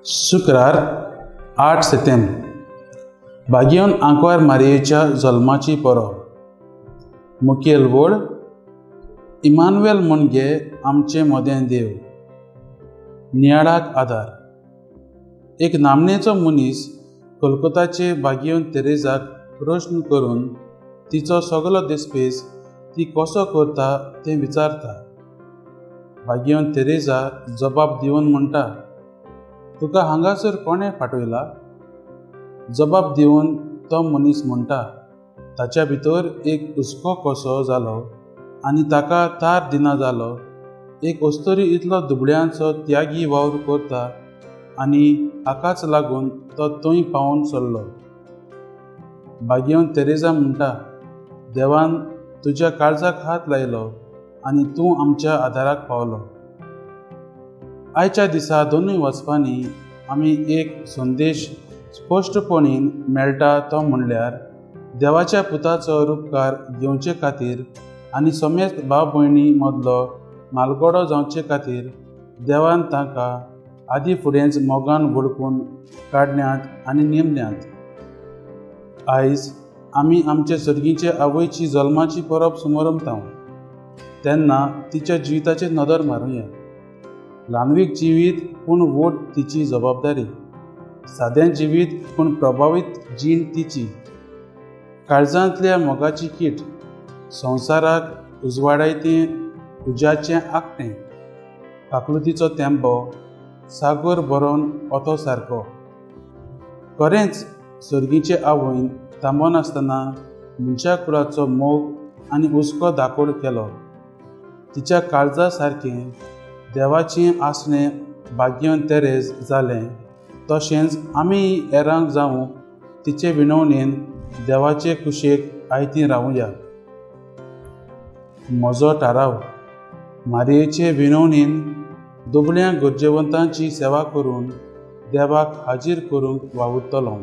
शुक्रार 8 सप्टेंबर बागयोन आंकवार मारयेच्या जल्माची परब मुखेल वड इमानुएल म्हणजे आमचे मोदें देव नियाळाक आदार। एक नामनेचो मनीस कोलकाताचे बागयोन तेरेजाक प्रश्न करून तिचो सगलो देस्पेस ती कसो करता तें विचारता। बागयोन तेरेजा जबाब दिवन म्हणटा, तुका हांगासर कोणें फाटयला? जबाब दिवन तो मनीस म्हणटा, ताच्या भितर एक हुस्को कसो जालो आनी ताका तार दिना जालो। एक अस्तरी इतलो दुबळ्यांचो त्यागी वावर करता आनी हाकाच लागून तो थंय पावून सरलो। बागयोन तेरेजा म्हणटा, देवान तुज्या काळजाक हात लायलो आनी तूं आमच्या आदाराक पावलो। आयच्या दिसा दोनूय वचपांनी आमी एक संदेश स्पश्टपणीन मेळटा तो म्हणल्यार देवाच्या पुताचो उपकार घेवचे खातीर आनी समेत भाव भयणी मदलो मालगडो जावचे खातीर देवान तांकां आदी फुडेंच मोगान वळखून काडण्यात आनी नेमल्यात। आयज आमी आमचे सर्गीचे आवयची जल्माची परब समारंभतांव, तेन्ना तिच्या जिविताचेर नदर मारूया। ल्हानवीक जिवीत पूण व्हड तिची जबाबदारी, सादें जिवीत पूण प्रभावीत जीण तिची, काळजांतल्या मोगाची कीट, संवसाराक उजवाडायतें उज्याचें आकटें, काकलुतीचो तेंबो, सागर भरोवन ओतो सारको। खरेंच सर्गीचे आवयन थांबोन आसतना मनशा कुळाचो मोग आनी हुस्को दाखोड केलो। तिच्या काळजा सारकें देवाचें आसणें बागयोन तेरेज जालें, तशेंच आमी हेरांक जावूं तिचे विणवणेन देवाचे कुशेक आयतीं रावुया। म्हजो थाराव, मारयेचे विणवणेन दुबळ्या गरजेवंतांची सेवा करून देवाक हाजीर करूंक वावुरतलों।